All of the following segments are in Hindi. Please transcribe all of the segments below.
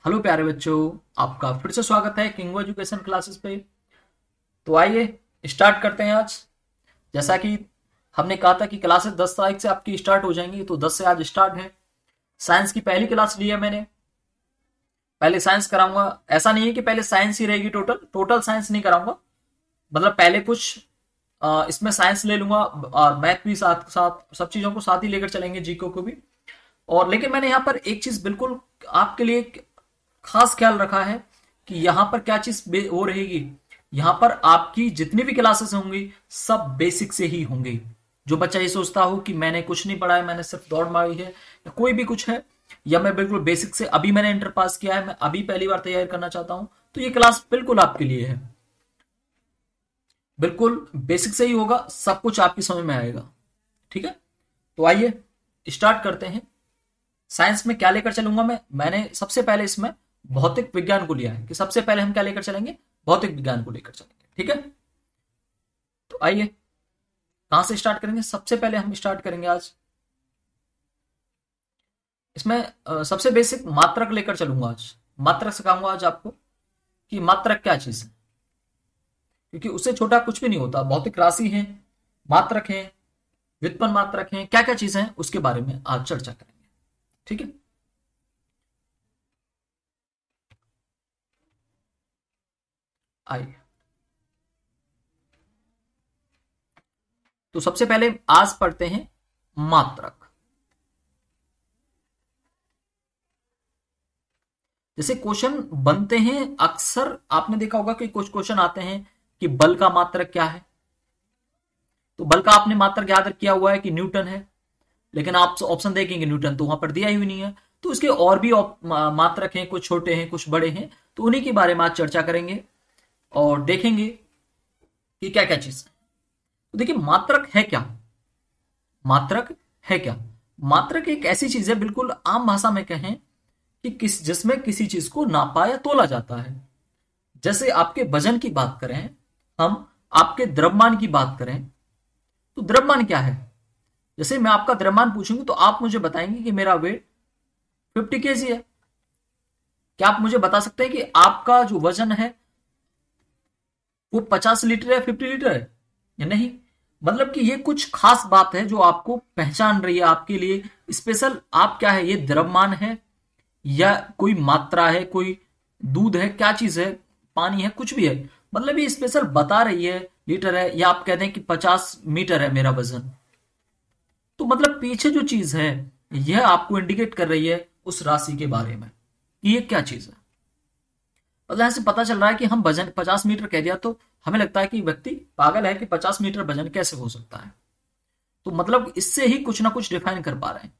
हेलो प्यारे बच्चों, आपका फिर से स्वागत है किंगो एजुकेशन क्लासेस पे। तो आइए स्टार्ट करते हैं आज। जैसा कि हमने कहा था कि क्लासेस 10 तारीख से आपकी स्टार्ट हो जाएंगी, तो 10 से आज स्टार्ट है। साइंस की पहली क्लास ली है मैंने। पहले साइंस कराऊंगा। ऐसा नहीं है कि पहले साइंस ही रहेगी, टोटल टोटल साइंस नहीं कराऊंगा। मतलब पहले कुछ इसमें साइंस ले लूंगा और मैथ भी साथ साथ, सब चीजों को साथ ही लेकर चलेंगे, जीको को भी। और लेकिन मैंने यहाँ पर एक चीज बिल्कुल आपके लिए खास ख्याल रखा है कि यहाँ पर क्या चीज वो रहेगी। यहाँ पर आपकी जितनी भी क्लासेस होंगी सब बेसिक से ही होंगी। जो बच्चा ये सोचता हो कि मैंने कुछ नहीं पढ़ा है, मैंने सिर्फ दौड़ मारी है या कोई भी कुछ है, या मैं बिल्कुल बेसिक से, अभी मैंने इंटर पास किया है, मैं अभी पहली बार तैयारी करना चाहता हूं, तो ये क्लास बिल्कुल आपके लिए है। बिल्कुल बेसिक से ही होगा, सब कुछ आपकी समझ में आएगा। ठीक है, तो आइए स्टार्ट करते हैं। साइंस में क्या लेकर चलूंगा मैंने सबसे पहले इसमें भौतिक विज्ञान को लिया है कि सबसे पहले हम क्या लेकर चलेंगे, भौतिक विज्ञान को लेकर चलेंगे। ठीक है, तो आइए कहां से स्टार्ट करेंगे। सबसे पहले हम स्टार्ट करेंगे आज इसमें सबसे बेसिक मात्रक लेकर चलूंगा आज। मात्रक सिखाऊंगा आज आपको कि मात्रक क्या चीज है, क्योंकि उससे छोटा कुछ भी नहीं होता। भौतिक राशि है, मात्रक है, व्युत्पन्न मात्रक है, क्या क्या चीजें हैं उसके बारे में आज चर्चा करेंगे। ठीक है, आइए। तो सबसे पहले आज पढ़ते हैं मात्रक। जैसे क्वेश्चन बनते हैं, अक्सर आपने देखा होगा कि कुछ क्वेश्चन आते हैं कि बल का मात्रक क्या है। तो बल का आपने मात्रक याद किया हुआ है कि न्यूटन है, लेकिन आप ऑप्शन देखेंगे न्यूटन तो वहां पर दिया ही नहीं है। तो इसके और भी मात्रक हैं, कुछ छोटे हैं कुछ बड़े हैं, तो उन्हीं के बारे में आज चर्चा करेंगे और देखेंगे कि क्या क्या चीज है। तो देखिए मात्रक है क्या। मात्रक है क्या, मात्रक एक ऐसी चीज है, बिल्कुल आम भाषा में कहें कि जिसमें किसी चीज को नापा या तोला जाता है। जैसे आपके वजन की बात करें हम, आपके द्रव्यमान की बात करें, तो द्रव्यमान क्या है। जैसे मैं आपका द्रव्यमान पूछूंगी तो आप मुझे बताएंगे कि मेरा वेट 50 kg है। क्या आप मुझे बता सकते हैं कि आपका जो वजन है वो 50 लीटर है, 50 लीटर है या नहीं। मतलब कि ये कुछ खास बात है जो आपको पहचान रही है, आपके लिए स्पेशल। आप क्या है, ये द्रव्यमान है या कोई मात्रा है, कोई दूध है, क्या चीज है, पानी है, कुछ भी है। मतलब ये स्पेशल बता रही है, लीटर है, या आप कहते हैं कि 50 मीटर है मेरा वजन। तो मतलब पीछे जो चीज है यह आपको इंडिकेट कर रही है उस राशि के बारे में कि ये क्या चीज है। मतलब ऐसे पता चल रहा है कि हम वजन 50 मीटर कह दिया तो हमें लगता है कि व्यक्ति पागल है कि 50 मीटर वजन कैसे हो सकता है। तो मतलब इससे ही कुछ ना कुछ डिफाइन कर पा रहे हैं,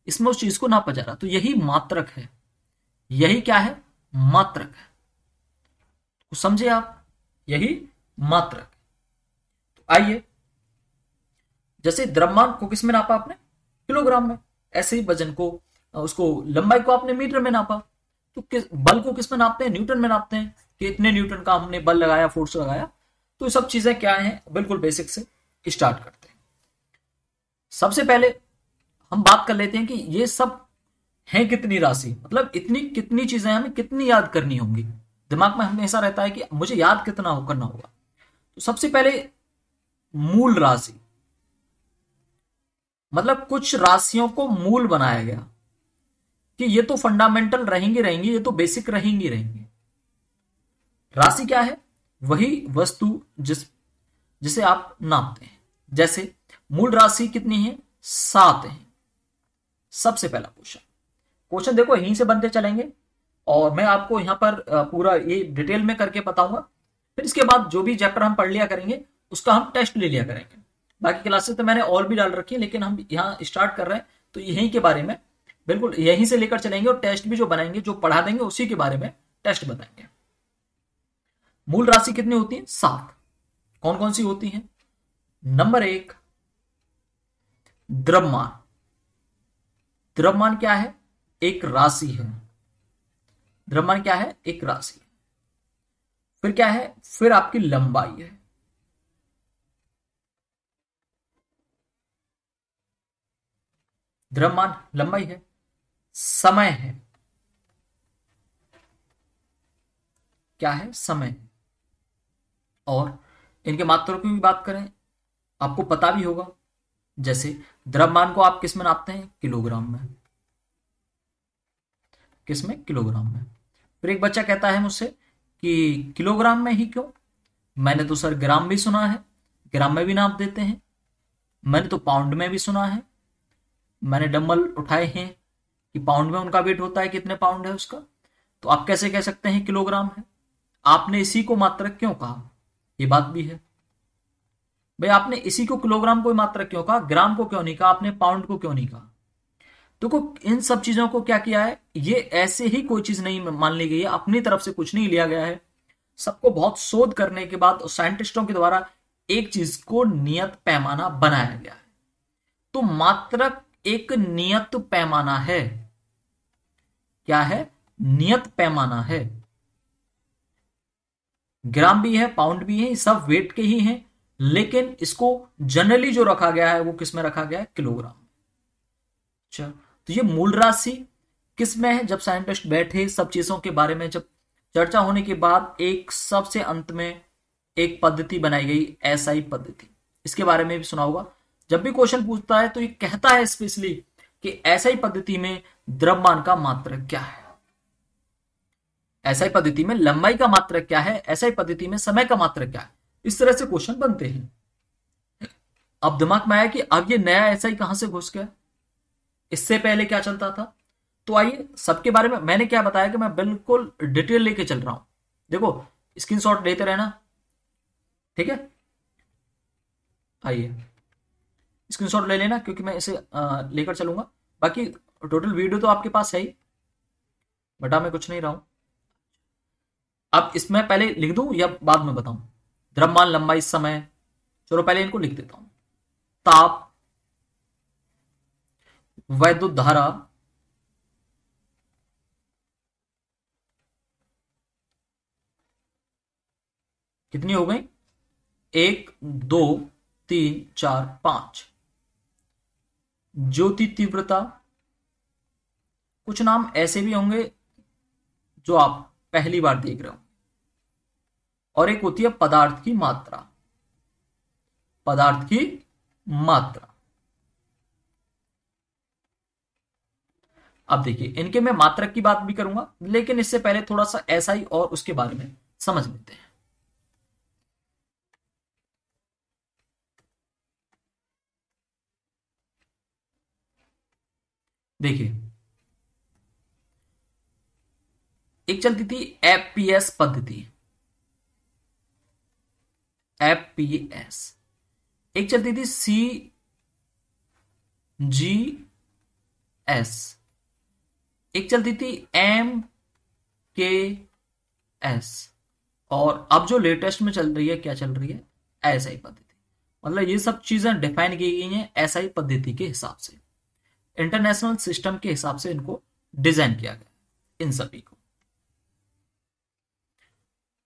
इसमें उस चीज को नापा जा रहा। तो यही मात्रक है, यही क्या है, मात्रक है। तो समझे आप, यही मात्रक। तो आइए, जैसे द्रव्यमान को किस में नापा आपने, किलोग्राम में। ऐसे ही वजन को, उसको लंबाई को आपने मीटर में नापा। तो बल को किस में नापते हैं, न्यूटन में नापते हैं कि इतने न्यूटन का हमने बल लगाया, फोर्स लगाया। तो ये सब चीजें क्या हैं, बिल्कुल बेसिक से स्टार्ट करते हैं। सबसे पहले हम बात कर लेते हैं कि ये सब है कितनी राशि, मतलब इतनी कितनी चीजें हमें कितनी याद करनी होंगी। दिमाग में हमेशा रहता है कि मुझे याद कितना करना होगा। तो सबसे पहले मूल राशि, मतलब कुछ राशियों को मूल बनाया गया कि ये तो फंडामेंटल रहेंगी रहेंगी, ये तो बेसिक रहेंगी रहेंगी। राशि क्या है, वही वस्तु जिसे आप नापते हैं। जैसे मूल राशि कितनी है, 7 है। सबसे पहला क्वेश्चन, क्वेश्चन देखो यहीं से बनते चलेंगे और मैं आपको यहां पर पूरा ये डिटेल में करके बताऊंगा। फिर इसके बाद जो भी चैप्टर हम पढ़ लिया करेंगे उसका हम टेस्ट ले लिया करेंगे। बाकी क्लासेस तो मैंने और भी डाल रखी है, लेकिन हम यहाँ स्टार्ट कर रहे हैं तो यहीं के बारे में बिल्कुल यहीं से लेकर चलेंगे, और टेस्ट भी जो बनाएंगे, जो पढ़ा देंगे उसी के बारे में टेस्ट बताएंगे। मूल राशि कितनी होती है, 7। कौन कौन सी होती है। नंबर 1, द्रव्यमान। द्रव्यमान क्या है, एक राशि है। द्रव्यमान क्या है, एक राशि। फिर क्या है, फिर आपकी लंबाई है। द्रव्यमान लंबाई है। समय है, क्या है, समय। और इनके मात्रकों की भी बात करें, आपको पता भी होगा, जैसे द्रव्यमान को आप किस में नापते हैं, किलोग्राम में। किस में, किलोग्राम में। फिर एक बच्चा कहता है मुझसे कि किलोग्राम में ही क्यों, मैंने तो सर ग्राम भी सुना है, ग्राम में भी नाप देते हैं। मैंने तो पाउंड में भी सुना है, मैंने डंबल उठाए हैं कि पाउंड में उनका वेट होता है, कितने पाउंड है उसका। तो आप कैसे कह सकते हैं किलोग्राम है, आपने इसी को मात्रक क्यों कहा, ये बात भी है। भाई आपने इसी को किलोग्राम को मात्रक क्यों कहा, ग्राम को क्यों नहीं कहा, आपने पाउंड को क्यों नहीं कहा। तो इन सब चीजों को क्या किया है, ये ऐसे ही कोई चीज नहीं मान ली गई है, अपनी तरफ से कुछ नहीं लिया गया है। सबको बहुत शोध करने के बाद साइंटिस्टों के द्वारा एक चीज को नियत पैमाना बनाया गया है। तो मात्रक एक नियत पैमाना है। क्या है, नियत पैमाना है। ग्राम भी है, पाउंड भी है, सब वेट के ही हैं, लेकिन इसको जनरली जो रखा गया है वो किस में रखा गया है, किलोग्राम। अच्छा, तो ये मूल राशि किस में है, जब साइंटिस्ट बैठे सब चीजों के बारे में जब चर्चा होने के बाद एक सबसे अंत में एक पद्धति बनाई गई, एसआई पद्धति। इसके बारे में भी सुना होगा। जब भी क्वेश्चन पूछता है तो ये कहता है स्पेशली कि एसआई पद्धति में द्रव्यमान का मात्रक क्या है, एसआई पद्धति में लंबाई का मात्रक क्या है, एसआई पद्धति में समय का मात्रक क्या है। इस तरह से क्वेश्चन बनते हैं। अब दिमाग में आया कि अब ये नया एसआई कहां से घुस गया, इससे पहले क्या चलता था। तो आइए सबके बारे में, मैंने क्या बताया कि मैं बिल्कुल डिटेल लेके चल रहा हूं। देखो स्क्रीनशॉट लेते रहना, ठीक है। आइए स्क्रीनशॉट ले लेना, क्योंकि मैं इसे लेकर चलूंगा। बाकी टोटल वीडियो तो आपके पास है ही, बटा मैं कुछ नहीं रहा हूं। अब इसमें पहले लिख दूं या बाद में बताऊं, द्रव्यमान, लंबाई, समय। चलो पहले इनको लिख देता हूं। ताप, वैद्युत धारा, कितनी हो गई, 1 2 3 4 5। ज्योति तीव्रता, कुछ नाम ऐसे भी होंगे जो आप पहली बार देख रहे हो। और एक होती है पदार्थ की मात्रा, पदार्थ की मात्रा। अब देखिए इनके मैं मात्रक की बात भी करूंगा, लेकिन इससे पहले थोड़ा सा एसआई और उसके बारे में समझ लेते हैं। देखिए एक चलती थी एफपीएस पद्धति, एफपीएस। एक चलती थी सीजीएस, एक चलती थी एमकेएस, और अब जो लेटेस्ट में चल रही है, क्या चल रही है, एसआई पद्धति। मतलब ये सब चीजें डिफाइन की गई हैं एसआई पद्धति के हिसाब से, इंटरनेशनल सिस्टम के हिसाब से इनको डिजाइन किया गया इन सभी को।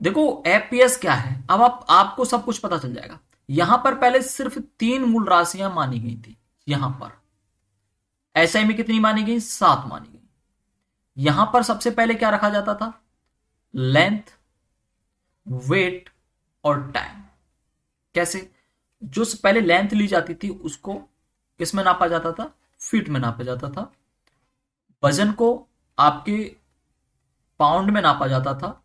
देखो एफपीएस क्या है, अब आपको सब कुछ पता चल जाएगा। यहां पर पहले सिर्फ 3 मूल राशियां मानी गई थी, यहां पर एसआई में कितनी मानी गई, 7 मानी गई। यहां पर सबसे पहले क्या रखा जाता था, लेंथ, वेट और टाइम। कैसे, जो पहले लेंथ ली जाती थी उसको किस में नापा जाता था, फीट में नापा जाता था। वजन को आपके पाउंड में नापा जाता था,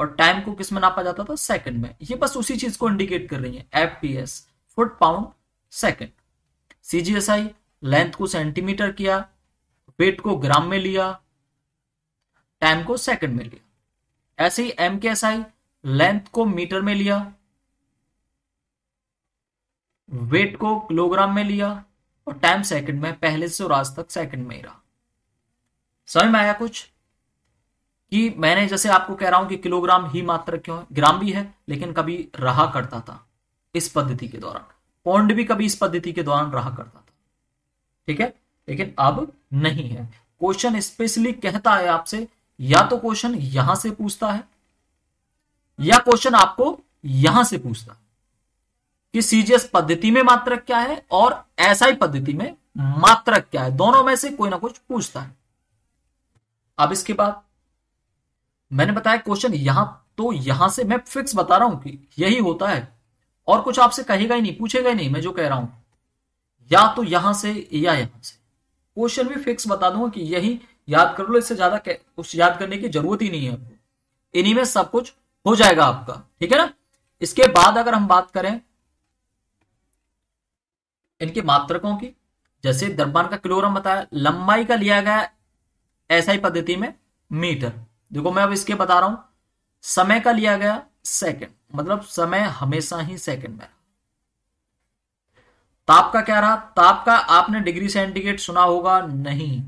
और टाइम को किस में नापा जाता था, सेकंड में। ये बस उसी चीज को इंडिकेट कर रही है, FPS, foot pound second. CGS SI length को सेंटीमीटर किया, वेट को ग्राम में लिया, टाइम को सेकंड में लिया। ऐसे ही एमकेएसआई लेंथ को मीटर में लिया, वेट को किलोग्राम में लिया, और टाइम सेकंड में, पहले से और आज तक सेकंड में ही रहा। समझ में आया कुछ, कि मैंने जैसे आपको कह रहा हूं कि किलोग्राम ही मात्रक क्यों है, ग्राम भी है लेकिन कभी रहा करता था इस पद्धति के दौरान, पाउंड भी कभी इस पद्धति के दौरान रहा करता था, ठीक है, लेकिन अब नहीं है। क्वेश्चन स्पेशली कहता है आपसे, या तो क्वेश्चन यहां से पूछता है, या क्वेश्चन आपको यहां से पूछता है कि सीजीएस पद्धति में मात्रक क्या है और एसआई पद्धति में मात्रक क्या है, दोनों में से कोई ना कुछ पूछता है। अब इसके बाद मैंने बताया क्वेश्चन यहां, तो यहां से मैं फिक्स बता रहा हूं कि यही होता है, और कुछ आपसे कहेगा ही नहीं, पूछेगा ही नहीं मैं जो कह रहा हूं, या तो यहां से या यहां से। क्वेश्चन भी फिक्स बता दूंगा कि यही याद कर लो, इससे ज्यादा कुछ याद करने की जरूरत ही नहीं है आपको, इन्हीं में सब कुछ हो जाएगा आपका, ठीक है ना। इसके बाद अगर हम बात करें इनके मात्रकों की, जैसे द्रव्यमान का किलोग्राम बताया, लंबाई का लिया गया एसआई पद्धति में मीटर। देखो मैं अब इसके बता रहा हूं, समय का लिया गया सेकंड, मतलब समय हमेशा ही सेकंड में। ताप का क्या रहा, ताप का आपने डिग्री सेंटीग्रेड सुना होगा नहीं,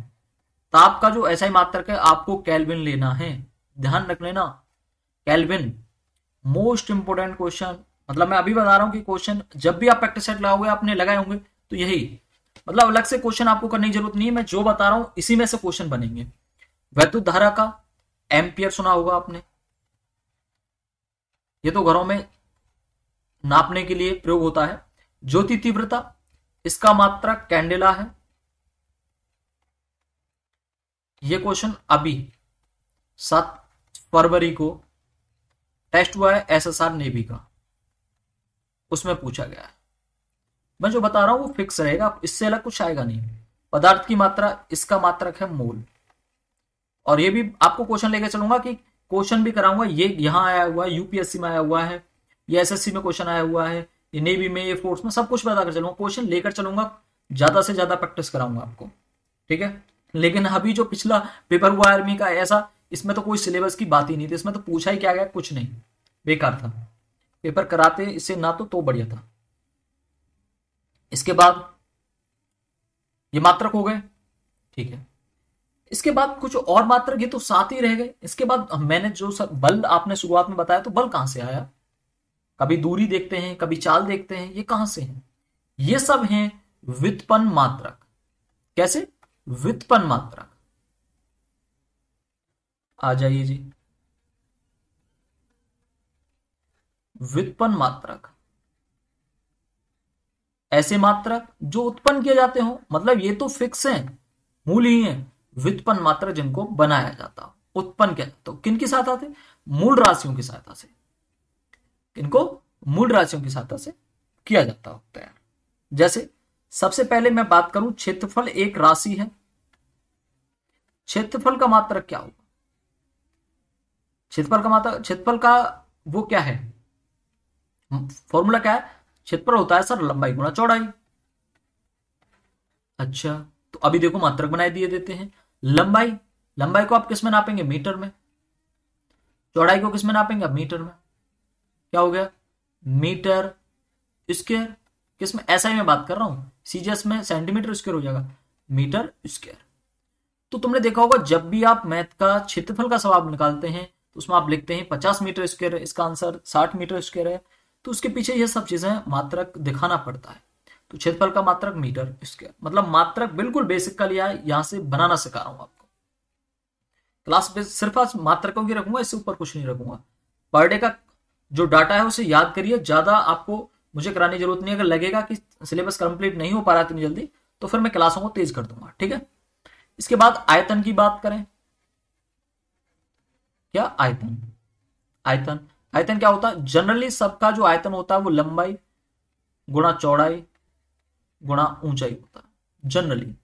ताप का जो एसआई मात्रक है आपको केल्विन लेना है, ध्यान रख लेना, केल्विन। मोस्ट इंपोर्टेंट क्वेश्चन, मतलब मैं अभी बता रहा हूं कि क्वेश्चन जब भी आप प्रैक्टिस सेट लाओगे आपने लगाए होंगे, तो यही, मतलब अलग से क्वेश्चन आपको करने की जरूरत नहीं है, मैं जो बता रहा हूं इसी में से क्वेश्चन बनेंगे। वैद्युत धारा का एम्पियर सुना होगा आपने, ये तो घरों में नापने के लिए प्रयोग होता है। ज्योति तीव्रता, इसका मात्रक कैंडेला है। ये क्वेश्चन अभी 7 फरवरी को टेस्ट हुआ है एसएसआर नेवी का, उसमें पूछा गया है। मैं जो बता रहा हूं वो फिक्स रहेगा, इससे अलग कुछ आएगा नहीं। पदार्थ की मात्रा, इसका मात्रक है मोल। और ये भी आपको क्वेश्चन लेकर चलूंगा कि क्वेश्चन भी कराऊंगा, ये यहां आया हुआ है, यूपीएससी में आया हुआ है, ये एसएससी में क्वेश्चन आया हुआ है, ये नेवी में, ये फोर्स में, सब कुछ बताकर चलूंगा, क्वेश्चन लेकर चलूंगा, ज्यादा से ज्यादा प्रैक्टिस कराऊंगा आपको, ठीक है। लेकिन अभी जो पिछला पेपर हुआ आर्मी का, ऐसा इसमें तो कोई सिलेबस की बात ही नहीं थी, इसमें तो पूछा ही क्या गया, कुछ नहीं, बेकार था पेपर, कराते इससे ना तो बढ़िया था। इसके बाद ये मात्रक हो गए, ठीक है। इसके बाद कुछ और मात्रक, ये तो साथ ही रह गए। इसके बाद मैंने जो बल आपने शुरुआत में बताया, तो बल कहां से आया, कभी दूरी देखते हैं, कभी चाल देखते हैं, ये कहां से है, ये सब हैं व्युत्पन्न मात्रक। कैसे, व्युत्पन्न मात्रक। आ जाइए जी, व्युत्पन्न मात्रक, ऐसे मात्रक जो उत्पन्न किए जाते हो, मतलब ये तो फिक्स है, मूल ही है। व्युत्पन्न मात्रक जिनको बनाया जाता हो, उत्पन्न किया जाता हो, किनकी सहायता से, मूल राशियों की सहायता से, इनको मूल राशियों की सहायता से किया जाता होता है। जैसे सबसे पहले मैं बात करूं, क्षेत्रफल एक राशि है, क्षेत्रफल का मात्रक क्या होगा, क्षेत्रफल का मात्रक, क्षेत्रफल का वो क्या है, फॉर्मूला क्या है, क्षेत्रफल होता है सर लंबाई गुणा चौड़ाई। अच्छा, तो अभी देखो मात्रक बनाए दिए देते हैं, लंबाई, लंबाई को आप किस में नापेंगे, मीटर में, चौड़ाई को किस में नापेंगे आप, मीटर में, क्या हो गया, मीटर स्क्वायर, किस में, एसआई में बात कर रहा हूं, सीजीएस में सेंटीमीटर स्क्वायर हो जाएगा, मीटर स्क्वायर। तो तुमने देखा होगा जब भी आप मैथ का क्षेत्रफल का सवाल निकालते हैं, तो उसमें आप लिखते हैं 50 मीटर स्क्वायर है, इसका आंसर 60 मीटर स्क्वायर है, तो उसके पीछे ये सब चीजें मात्रक दिखाना पड़ता है। तो क्षेत्रफल का मात्रक मीटर स्क्वायर, मतलब मात्रक बिल्कुल बेसिक का लिया है, यहां से बनाना सिखा रहा हूं आपको। क्लास में सिर्फ आज मात्रकों की रखूंगा, इससे ऊपर कुछ नहीं रखूंगा। पर डे का जो डाटा है उसे याद करिए, ज्यादा आपको मुझे कराने की जरूरत नहीं। अगर लगेगा कि सिलेबस कंप्लीट नहीं हो पा रहा इतनी जल्दी, तो फिर मैं क्लासों को तेज कर दूंगा, ठीक है। इसके बाद आयतन की बात करें, क्या आयतन, आयतन, आयतन क्या होता है, जनरली सबका जो आयतन होता है वो लंबाई गुणा चौड़ाई गुणा ऊंचाई होता है, जनरली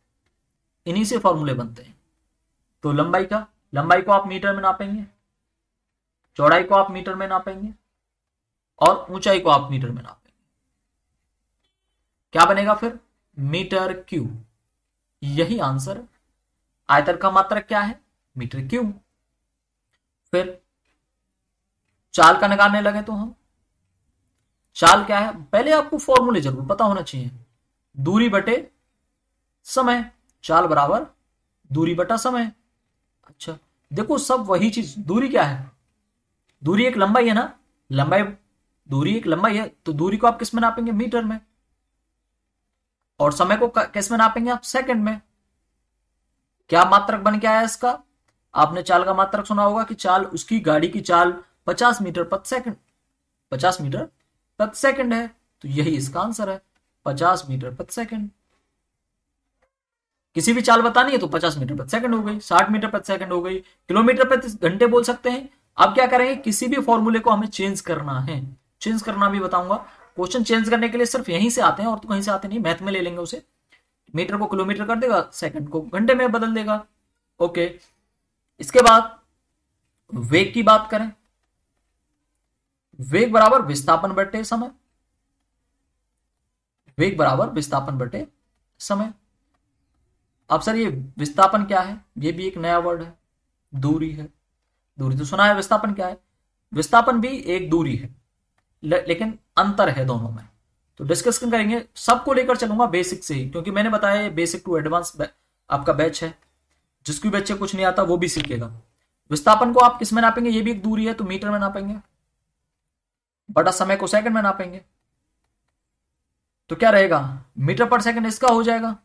इन्हीं से फॉर्मूले बनते हैं। तो लंबाई का, लंबाई को आप मीटर में नापेंगे, चौड़ाई को आप मीटर में नापेंगे, और ऊंचाई को आप मीटर में नापेंगे, क्या बनेगा फिर, मीटर क्यूब, यही आंसर है। आयतन का मात्रक क्या है, मीटर क्यूब। फिर चाल का निकालने लगे तो हम, चाल क्या है, पहले आपको फॉर्मूले जरूर पता होना चाहिए, दूरी बटे समय, चाल बराबर दूरी बटा समय। अच्छा देखो सब वही चीज, दूरी क्या है, दूरी एक लंबाई है ना, लंबाई, दूरी एक लंबाई है, तो दूरी को आप किस में नापेंगे, मीटर में, और समय को किस में नापेंगे आप, सेकंड में। क्या मात्रक बन के आया इसका, आपने चाल का मात्रक सुना होगा कि चाल, उसकी गाड़ी की चाल 50 मीटर प्रति सेकंड, 50 मीटर प्रति सेकंड है, तो यही इसका आंसर है, 50 मीटर प्रति सेकंड। किसी भी चाल बतानी है तो 50 मीटर प्रति सेकंड हो गई, 60 मीटर प्रति सेकंड हो गई, किलोमीटर प्रति घंटे बोल सकते हैं। अब क्या करेंगे, किसी भी फॉर्मूले को हमें चेंज करना है, चेंज करना भी बताऊंगा। क्वेश्चन चेंज करने के लिए सिर्फ यहीं से आते हैं और तो कहीं से आते नहीं, मैथ में ले लेंगे उसे। मीटर को किलोमीटर कर देगा, सेकंड को घंटे में बदल देगा। ओके, इसके बाद वेग की बात करें, वेग बराबर विस्थापन बटे समय, वेग बराबर विस्थापन बटे समय। अब सर ये विस्थापन क्या है, ये भी एक नया वर्ड है, दूरी है। दूरी तो सुना है, विस्थापन क्या है, विस्थापन भी एक दूरी है, लेकिन अंतर है दोनों में। तो डिस्कशन करेंगे, सबको लेकर चलूंगा बेसिक से ही, क्योंकि मैंने बताया बेसिक टू एडवांस आपका बैच है, जिसकी बच्चे कुछ नहीं आता वो भी सीखेगा। विस्थापन को आप किस में नापेंगे, ये भी एक दूरी है तो मीटर में नापेंगे, बटा समय को सेकंड में नापेंगे। तो क्या रहेगा, मीटर पर सेकंड इसका हो जाएगा,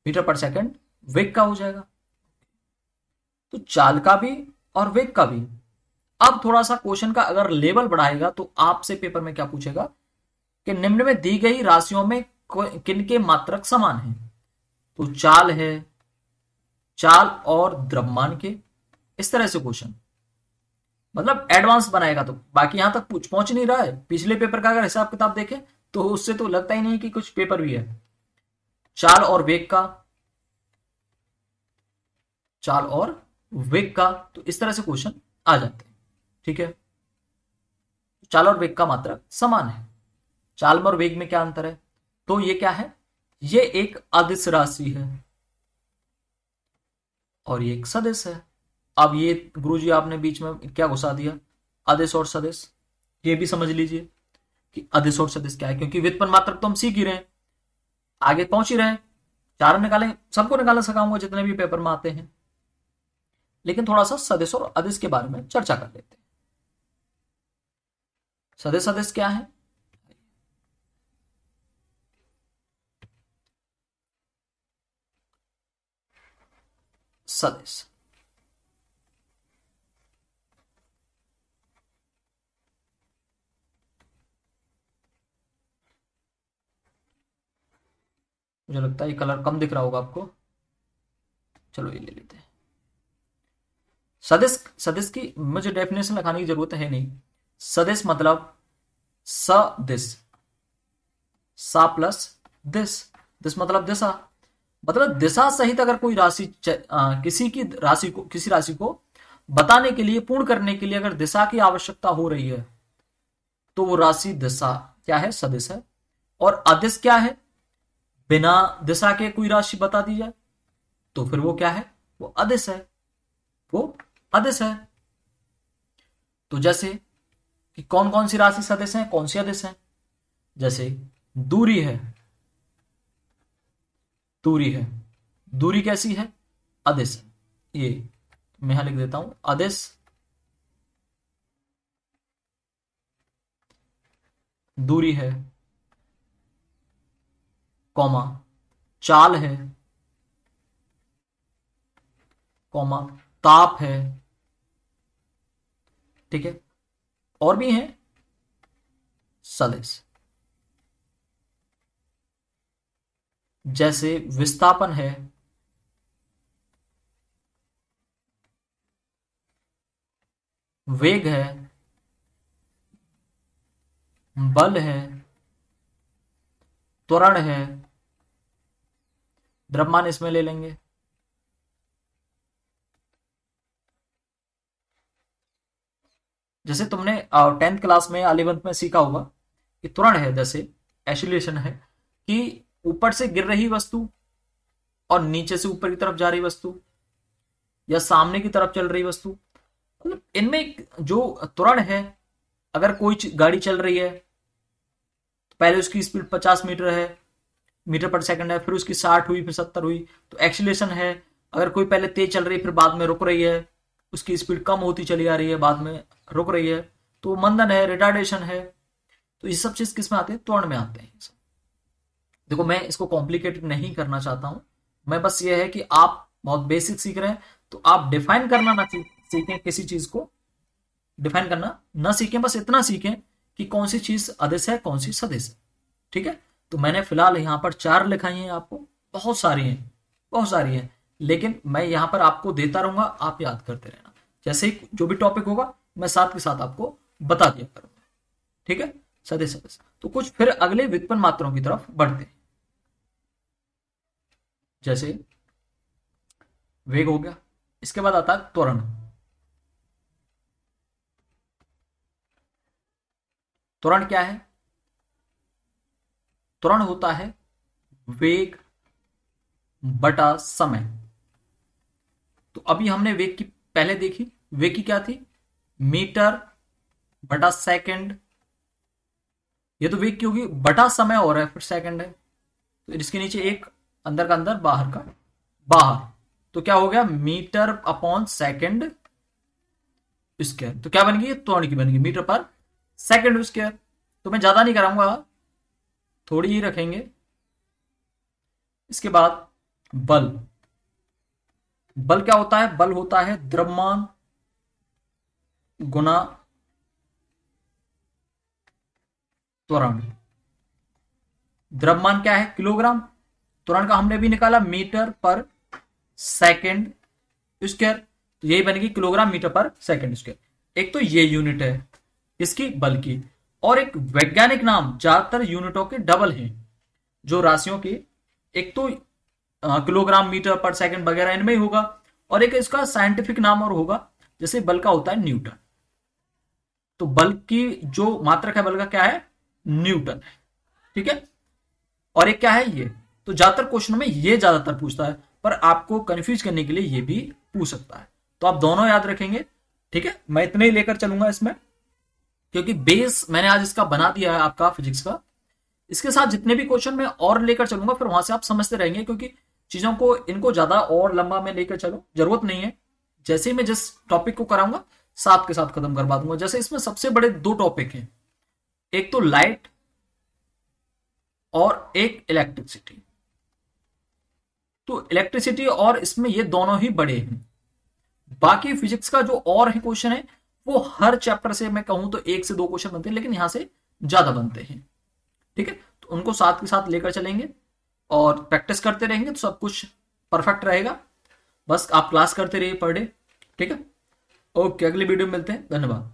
मीटर पर सेकंड वेग का हो जाएगा। तो चाल का भी और वेग का भी। अब थोड़ा सा क्वेश्चन का अगर लेवल बढ़ाएगा तो आपसे पेपर में क्या पूछेगा कि निम्न में दी गई राशियों में किनके मात्रक समान हैं। तो चाल है, चाल और द्रव्यमान के, इस तरह से क्वेश्चन मतलब एडवांस बनाएगा। तो बाकी यहां तक पहुंच नहीं रहा है, पिछले पेपर का अगर हिसाब किताब देखें तो उससे तो लगता ही नहीं कि कुछ पेपर भी है। चाल और वेग का, चाल और वेग का, तो इस तरह से क्वेश्चन आ जाते हैं। ठीक है, चाल और वेग का मात्रक समान है। चाल में और वेग में क्या अंतर है, तो ये क्या है, ये एक अदिश राशि है और ये एक सदिश है। अब ये गुरुजी आपने बीच में क्या घुसा दिया, अदिश और सदिश, ये भी समझ लीजिए कि अदिश और सदिश क्या है, क्योंकि व्युत्पन्न मात्रक तो हम सीख ही रहे हैं, आगे पहुंच ही रहे हैं। चार निकालें, सबको निकालना सिखाऊंगा जितने भी पेपर में आते हैं, लेकिन थोड़ा सा सदिश और अदिश के बारे में चर्चा कर लेते हैं। सदिश अदिश क्या है, सदिश मुझे लगता है ये कलर कम दिख रहा होगा आपको, चलो ये ले लेते हैं। सदिश, सदिश की मुझे डेफिनेशन लगाने की जरूरत है नहीं। सदिश मतलब सदिश, सा प्लस दिश, दिश मतलब दिशा, मतलब दिशा सहित अगर कोई राशि किसी राशि को बताने के लिए, पूर्ण करने के लिए अगर दिशा की आवश्यकता हो रही है तो वो राशि दिशा क्या है, सदिश है। और अदिश क्या है, बिना दिशा के कोई राशि बता दी जाए तो फिर वो क्या है, वो अदिश है, वो अदिश है। तो जैसे कि कौन कौन सी राशि सदिश है, कौन सी अदिश है, जैसे दूरी है, दूरी है, दूरी कैसी है, अदिश है। ये मैं यहां लिख देता हूं, अदिश दूरी है, कॉमा चाल है, कॉमा ताप है। ठीक है, और भी है सदिश, जैसे विस्थापन है, वेग है, बल है, त्वरण है, द्रव्यमान इसमें ले लेंगे। जैसे तुमने 10th क्लास में 11th में सीखा होगा कि त्वरण है, जैसे एक्सीलरेशन है कि ऊपर से गिर रही वस्तु और नीचे से ऊपर की तरफ जा रही वस्तु या सामने की तरफ चल रही वस्तु, मतलब इनमें जो त्वरण है, अगर कोई गाड़ी चल रही है तो पहले उसकी स्पीड 50 मीटर है, मीटर पर सेकंड है, फिर उसकी 60 हुई, फिर 70 हुई, तो एक्सीलरेशन है। अगर कोई पहले तेज चल रही है फिर बाद में रुक रही है, उसकी स्पीड कम होती चली आ रही है, बाद में रुक रही है, तो मंदन है, रिटार्डेशन है। तो ये सब चीज किस में आते हैं, त्वरण में आते हैं। देखो मैं इसको कॉम्प्लिकेटेड नहीं करना चाहता हूं, मैं बस ये है कि आप बहुत बेसिक सीख रहे हैं तो आप डिफाइन करना ना सीखें, किसी चीज को डिफाइन करना ना सीखें, बस इतना सीखें कि कौन सी चीज अदिश है, कौन सी सदिश है। ठीक है, तो मैंने फिलहाल यहां पर 4 लिखाई हैं आपको, बहुत सारी हैं, बहुत सारी हैं, लेकिन मैं यहां पर आपको देता रहूंगा, आप याद करते रहना। जैसे ही जो भी टॉपिक होगा मैं साथ के साथ आपको बता दिया करूंगा। ठीक है, सदस्य सदस्य। तो कुछ फिर अगले व्युत्पन्न मात्राओं की तरफ बढ़ते हैं। जैसे वेग हो गया, इसके बाद आता है त्वरण। त्वरण क्या है? त्वरण होता है वेग बटा समय। तो अभी हमने वेग की पहले देखी, वेग की क्या थी? मीटर बटा सेकंड। ये तो वेग की होगी, बटा समय हो रहा है, फिर सेकंड है, तो इसके नीचे एक, अंदर का अंदर बाहर का बाहर, तो क्या हो गया? Metre upon second square. तो क्या बन गई? त्वरण की बन गई, मीटर पर सेकंड स्क्वायर। तो मैं ज्यादा नहीं कराऊंगा, थोड़ी ही रखेंगे। इसके बाद बल। बल क्या होता है? बल होता है द्रव्यमान गुना त्वरण। द्रव्यमान क्या है? किलोग्राम। त्वरण का हमने भी निकाला मीटर पर सेकंड स्क्वायर, तो यही बनेगी किलोग्राम मीटर पर सेकंड स्क्वायर। एक तो ये यूनिट है इसकी, बल की, और एक वैज्ञानिक नाम, ज्यादातर यूनिटों के डबल हैं जो राशियों की, एक तो किलोग्राम मीटर पर सेकंड वगैरह इनमें ही होगा, और एक इसका साइंटिफिक नाम और होगा, जैसे बल का होता है न्यूटन। तो बल की जो मात्रक है बल का क्या है? न्यूटन है। ठीक है, और एक क्या है? ये। तो ज्यादातर क्वेश्चन में ये ज्यादातर पूछता है, पर आपको कंफ्यूज करने के लिए ये भी पूछ सकता है, तो आप दोनों याद रखेंगे। ठीक है, मैं इतने ही लेकर चलूंगा इसमें, क्योंकि बेस मैंने आज इसका बना दिया है आपका फिजिक्स का। इसके साथ जितने भी क्वेश्चन मैं और लेकर चलूंगा, फिर वहां से आप समझते रहेंगे, क्योंकि चीजों को, इनको ज्यादा और लंबा में लेकर चलो, जरूरत नहीं है। जैसे ही मैं जिस टॉपिक को कराऊंगा साथ के साथ खत्म करवा दूंगा। जैसे इसमें सबसे बड़े दो टॉपिक हैं, एक तो लाइट और एक इलेक्ट्रिसिटी। तो इलेक्ट्रिसिटी और इसमें ये दोनों ही बड़े हैं। बाकी फिजिक्स का जो और है क्वेश्चन है, वो हर चैप्टर से मैं कहूं तो एक से दो क्वेश्चन बनते हैं, लेकिन यहां से ज्यादा बनते हैं। ठीक है, तो उनको साथ के साथ लेकर चलेंगे और प्रैक्टिस करते रहेंगे, तो सब कुछ परफेक्ट रहेगा। बस आप क्लास करते रहिए पर डे। ठीक है, ओके, अगली वीडियो में मिलते हैं, धन्यवाद।